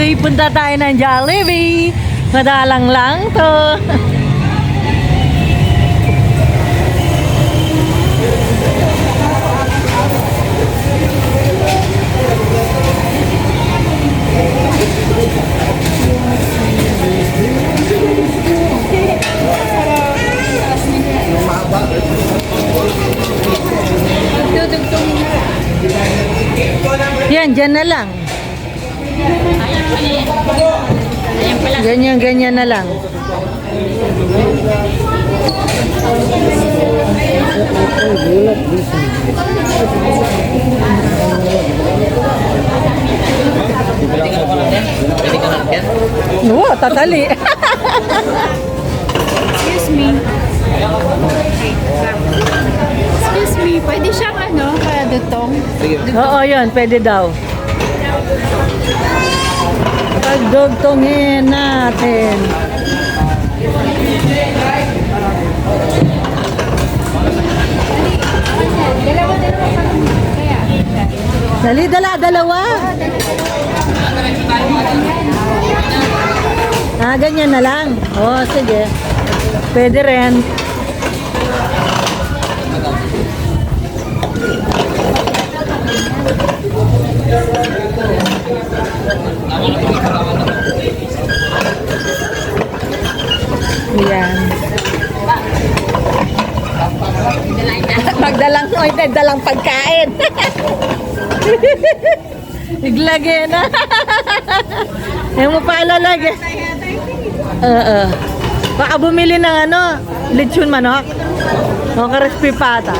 Jollibee. Punta tayo ng Jollibee. Madalang lang to. Yan, dyan na lang. Ganyan na lang. Oo, tatali. Excuse me. Excuse me, pwede siyang dutong? Oo, yun, pwede daw. Pagdugtungin natin. Dali, dalawa. Ganyan na lang. Oo, sige. Pwede rin. Ayan. Magdalang pagkain. Iglagay na. Yung mo pa lalagay. Baka bumili ng lechon manok. O crispy pata.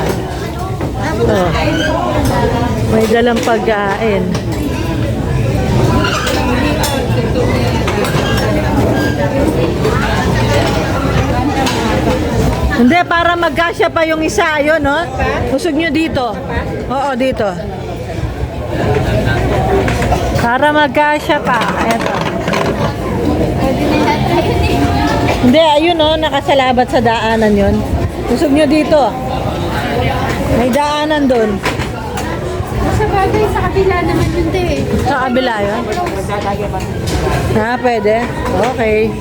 May dalang pagkain. Hindi, para magkasya pa yung isa, ayun, no? Usog nyo dito. Oo, dito. Para magkasya pa. Eto. Hindi, ayun, no? Nakasalabat sa daanan yun. Usog nyo dito. May daanan doon. Sa bagay, sa kabila naman yun eh. Sa kabila yun? Pwede? Okay.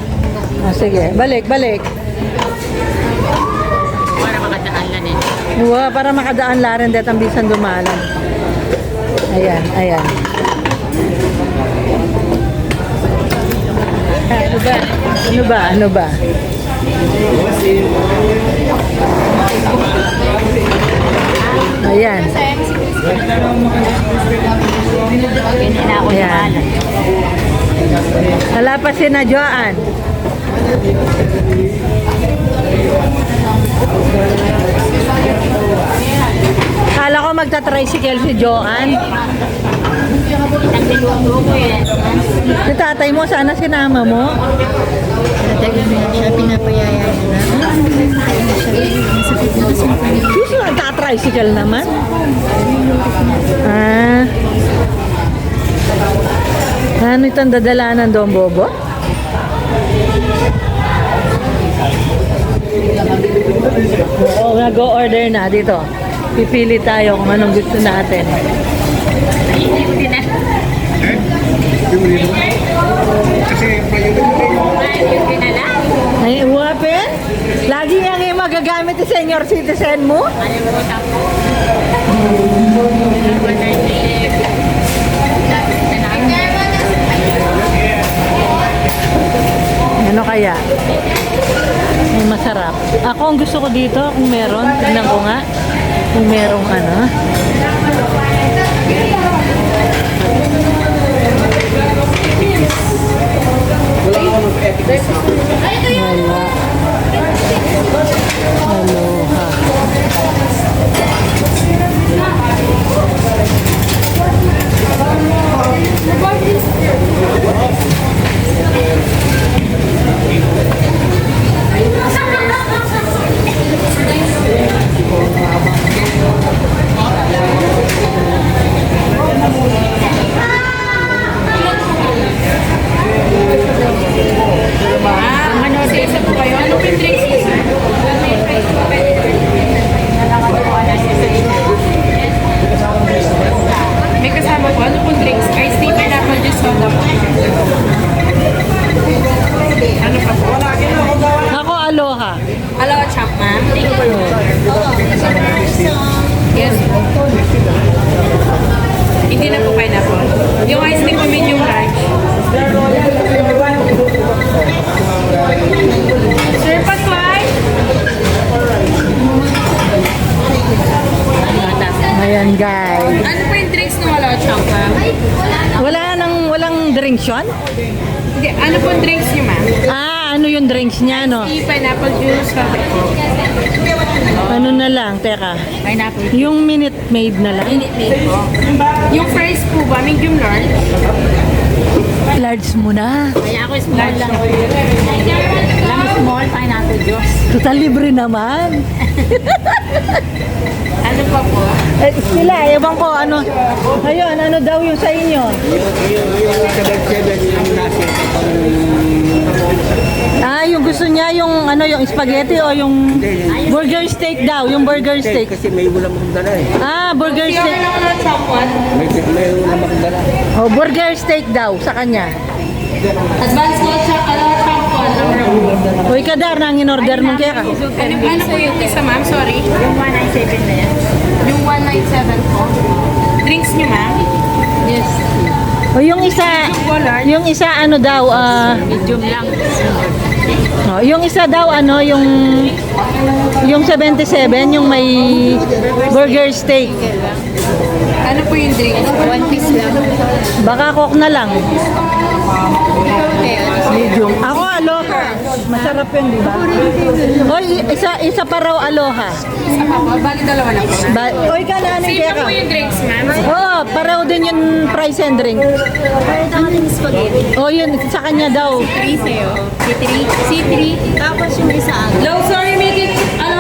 Sige, balik. Para makadaan lang eh. Para makadaan la rin dito ang bisan dumalan. Ayan. Ano ba? Ayan. Ayan. Wala pa si na Joan. Kala ko magta-tricycle si Joan. Si tatay mo, sana sinama mo. Siya pinapayaya niya na. Suso, nagta-tricycle naman. Ano itong dadalanan doon, Bobo? Oo, nag-order na dito. Pipili tayo kung anong gusto natin. Ay, wapen? Lagi yan yung magagamit yung senior citizen mo? Ano kaya? Ay, masarap. Ako ang gusto ko dito, kung meron, tingnan ko nga. Kung merong May kasama po, ano pong drinks? Iced tea, pineapple juice, soda po. Hindi na po pineapple. Yung ice cream po medium large. Sir, pasway? Ayan guys. Ano po yung drinks na wala champa? Walang drinks yun? Hindi, ano po yung drinks niyo, ma'am? Ano yung drinks niya, no? Pineapple juice, strawberry coke. Ano na lang, teka. Pineapple. Yung Minute Maid na lang. Minute maid po. Yung fries po ba, medium large? Large mo na. Kaya ako small lang. Lang small pineapple juice. Total libre naman. Ano pa po? Sila, ewan ko, ano. Ayun, ano daw yung sa inyo? Yung gusto niya, yung ano, yung spaghetti o yung burger steak daw, yung burger steak. Kasi may ulam akong dala eh. Burger steak. Ano na chocolate? May ulam akong dala. Burger steak daw sa kanya. Advanced no chocolate chocolate. Uy, kadar nang in-order mo kaya ka. Ano po yung isa, ma'am? Sorry. Yung 197 na yan. Yung 197 po. Drinks niyo, ma'am? Yes. O yung isa ano daw, Medium lang. yung isa daw ano, yung 77, yung may burger steak. Ano po yung drinks? One piece lang. Baka coke na lang. Okay, Medium. Ako aloha. Masarap yun, di ba? Oy, isa pa raw aloha. Isa pa po. Bali dalawa na po. Oy, kananin Same kaya na ka. po yung drinks, ma'am. Oo, pareho din yung price and drink. Ano yung spaghetti? Oh, yun, sa kanya daw. C3 sa'yo. C3. Tapos yung isa. No, sorry, make it. Ano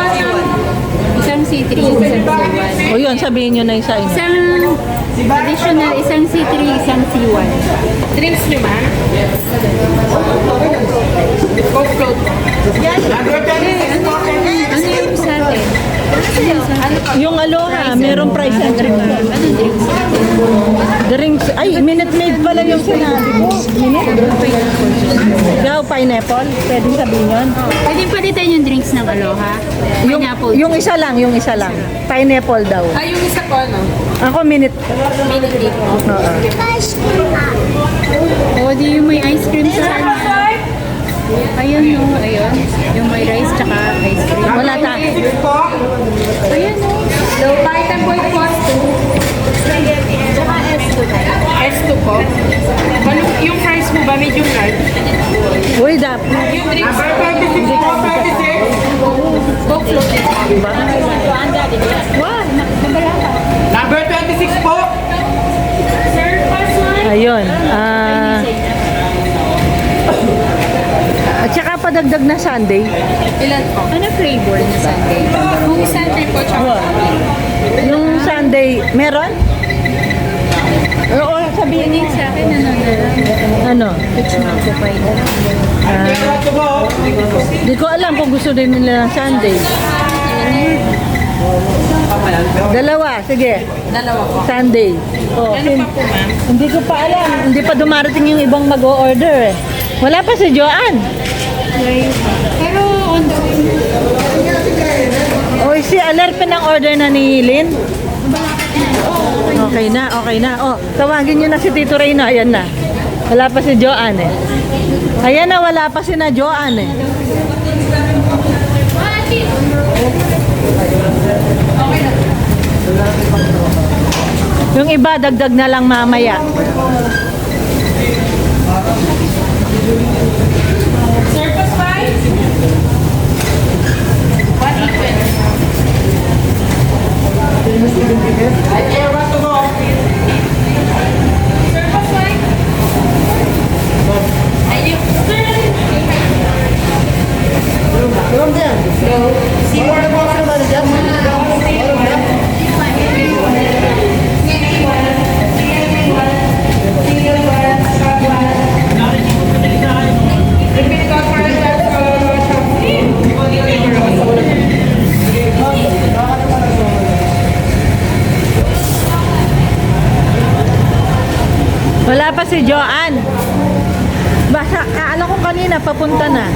isang C3, isang C1. O yun, sabihin nyo na yung sa inyo. Isang additional, isang C3, isang C1. Drinks niyo, ma'am? Coke float. Ano yung sa atin? Yung aloha, merong price and drink. Anong drinks? Drinks, ay, Minute Maid pala yung sinabi ko. Daw, pineapple, pwedeng sabihin yun. Pwede palitan yung drinks ng aloha. Pineapple. Yung isa lang. Pineapple daw. Yung isa po, ano? Ako, Minute. Minute dip. Oo. O, di yung may ice cream sa kanya. Ayun, no. Ayun. Yung may rice tsaka ice cream. Wala ta. Ayun, no. Low Titan po yung cost. Tsaka S2 tayo. S2 po. Ano, yung price mo ba? Medium large? Uy, dap. Yung drinks. Coke float. Wow. Number 26 po! Sir, pass one. Ayun. At saka padagdag na Sunday. Ilan po? Ano flavor na Sunday? Kung Sunday po, chocolate. Yung Sunday, meron? Oo, sabihin niyo. Sa akin, ano na lang. Ano? Peach mango pie. Di ko alam kung gusto din nila ng Sunday. Dalawa, sige. Dalawa po. Sunday. Oh, Ano pa po, ma'am? hindi ko pa alam. Hindi pa dumarating yung ibang mag-o-order eh. Wala pa si Joanne. Pero on the way. O, si Aler pa ng order na ni Lynn. Okay na. Oh, tawagin nyo na si Tito Reyno. Ayan na. Wala pa si Joanne eh. Ayan na, wala pa si na Joanne eh. Yung iba, dagdag na lang mamaya. Surface pie? What equal? Surface pie? Ayun. Wala pa si Joanne. Basta, alam ko kanina, papunta na.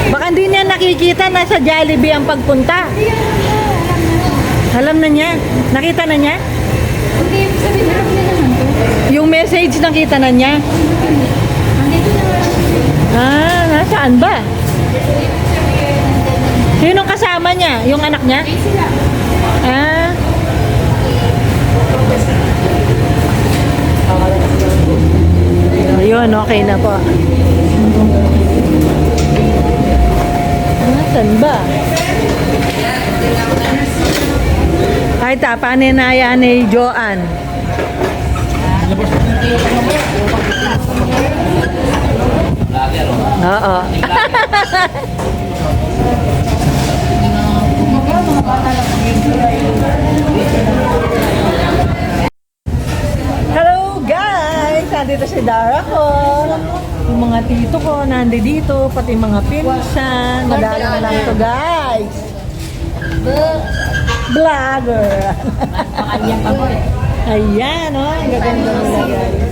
Baka hindi niya nakikita na sa Jollibee ang pagpunta. Alam na niya? Nakita na niya? Hindi, sabi na naman to. Yung message nakita na niya? Andito na lang. Ah, nasaan ba? Sinong kasama niya? Yung anak niya? Ay, sila. Ah. Ayun, okay na po. Nasaan ba? Ay, paninaya ni Joanne. Oo. Hello guys! Nandito si Dara ko. Yung mga tito ko nandito, pati mga pinsan. Madalang lang to guys. Vlogger. Ayan, oh. Ang gaganda nila guys.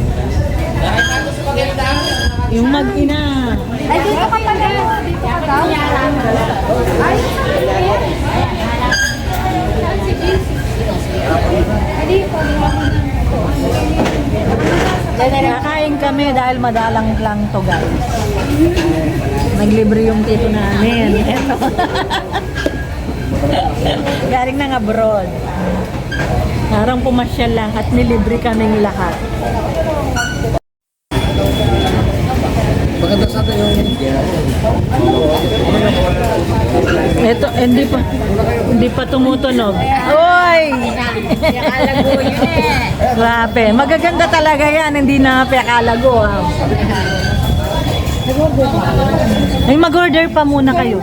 Yung mag-ina. Ay, dito ka pala. Dito ka daw. Ay, Kakain kami dahil madalang lang to guys. Naglibre yung tito namin. Eto. Galing ng abroad. Parang pumasyal lang at nilibre kaming lahat. Maganda sa atin yung Ito, hindi pa tumutunog. Oy! Grabe, magaganda talaga yan, hindi na pekalago. Ha? Ay, mag-order pa muna kayo.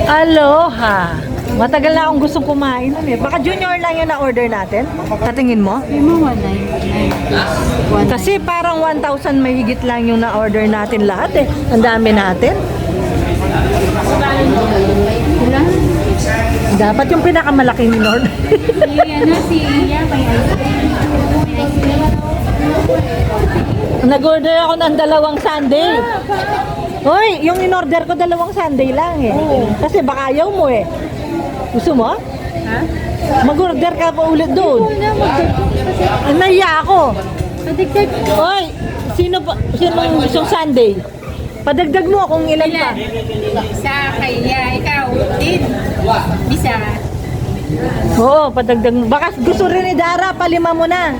Aloha! Matagal na akong gustong kumain nun eh. Baka junior lang yung na-order natin. Katingin mo? may mga 9. Kasi parang 1,000 mahigit lang yung na-order natin lahat eh. Ang dami natin. Wala. Dapat yung pinakamalaking in-order. Si, si Iya, may ice cream. May ice cream. Nag-order ako ng 2 sundae. Hoy, yung in-order ko 2 sundae lang eh. Kasi baka ayaw mo eh. Gusto mo? Ha? Mag-order ka pa ulit doon. Una, magdagdag kasi. Nahiya ako. Padigdag. Hoy, sino ang gustong sundae? Padagdag mo kung ilan pa. Sa kaya, ikaw, din. Bisa. Oo, padagdag mo. Baka gusto rin ni Dara, palima mo na.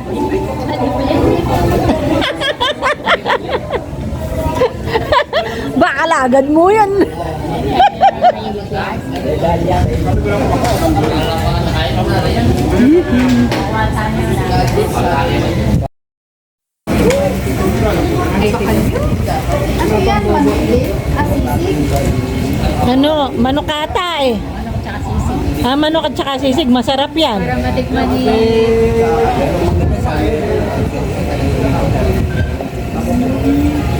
Baka lagad mo yan. Ano yan? Manuli? Asisig? Ano, manokata eh. Tsaka sisig. Ah, manok at saka sisig, masarap yan. Para matikman ni...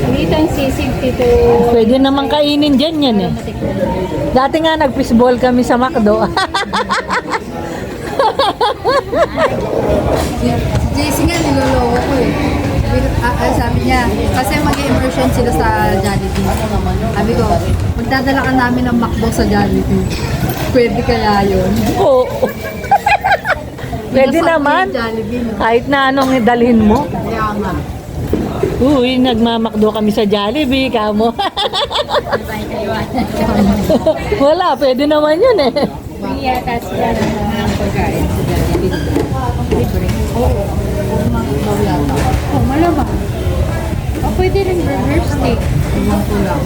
Dito ang sisig, Tito. Pwede naman kainin dyan yan eh. Dati nga nag-fishball kami sa McDo. Si JC nga, niloloko ko eh. Sabi niya, kasi mag-immersion sila sa Jollibee. Sabi ko, magdadala ka namin ng McDo sa Jollibee. Pwede kaya yun? Oo. Pwede Nasakto naman. yung Jollibee, no? Kahit na anong idalhin mo. Kaya nga. Uy, nagmamakdo kami sa Jollibee, kamo. Wala, pwede naman yun eh. May yata sila ng pagkain sa Jollibee. Libre. Oh, malamang. O, pwede rin burger steak. Ewan ko lang.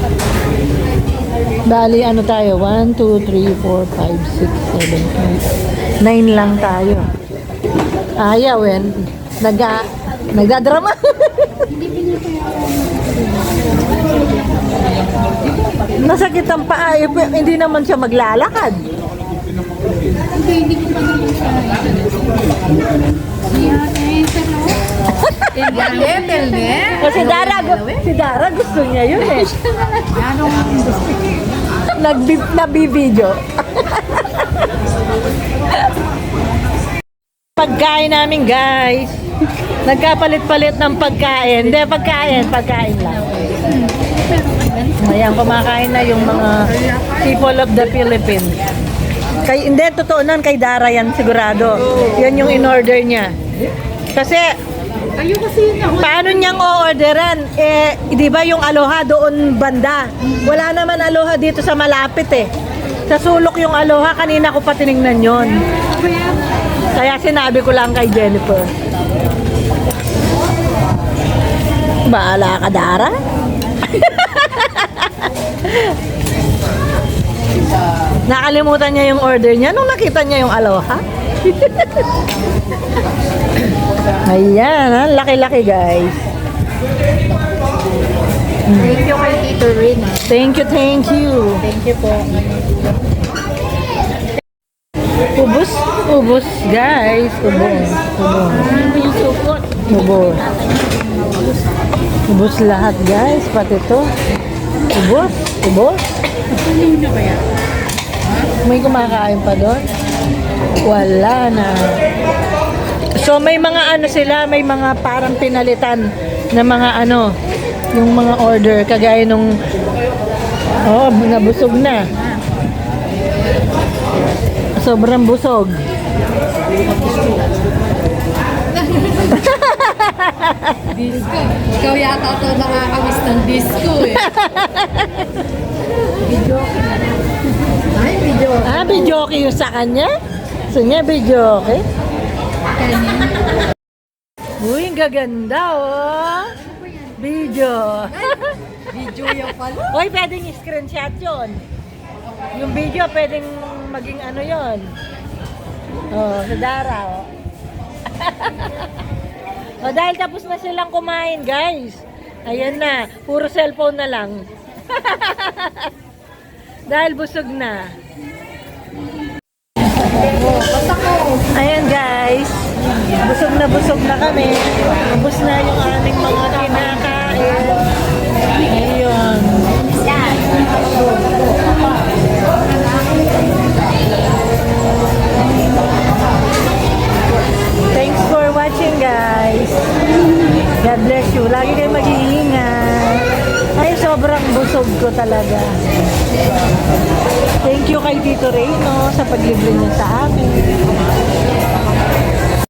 Bali, ano tayo? 1, 2, 3, 4, 5, 6, 7, 8. 9 lang tayo. Ayaw eh. Nagdadrama. Nasakit ang paa eh. Hindi naman siya maglalakad. Hindi ko pa naman siya. Yan, pero... Level, ne? Kasi si Dara gusto niya yun eh. Nagbibideo. pagkain namin, guys. Nagkapalit-palit ng pagkain. Hindi, pagkain lang. Ayan, kumakain na yung mga people of the Philippines. Hindi, totoo nun, kay Dara yan sigurado. Yan yung in-order niya. Kasi, paano niyang o-orderan? Di ba yung Aloha doon banda? Wala naman Aloha dito sa malapit eh. Sa sulok yung Aloha, kanina ko pa tinignan yon. Kaya sinabi ko lang kay Jennifer. Bahala ka, Dara. Nakalimutan niya yung order niya nung nakita niya yung Aloha. Ayan, ha? Laki-laki, guys. Thank you kay Tito Rin. Thank you, thank you. Thank you po. Ubus, guys. Ubus. Ubus lahat, guys. Pati to. Ubus. May kumakain pa doon? Wala na. So may mga ano sila, may mga parang pinalitan na mga ano, yung mga order kagaya nung nabusog na. Sobrang busog. Disco. Ikaw yata to nakakamiss ng disco eh. Video. Ay, video. Videoke yung sa kanya? So niya, videoke? Uy, ang gaganda oh. Video. Video yung pala. Uy, pwedeng screenshot yun. Yung video, pwedeng maging ano yun. Sa Dara oh. Dahil tapos na silang kumain, guys. Ayan na, puro cellphone na lang. Dahil busog na. Ayan, guys. Busog na kami. Ubus na yung aming mga kinakain. Ayun. Thanks for watching, guys. God bless you. Lagi kayo mag-iingat. Ay, sobrang busog ko talaga. Thank you kay Tito Reyno sa paglibre niya sa amin.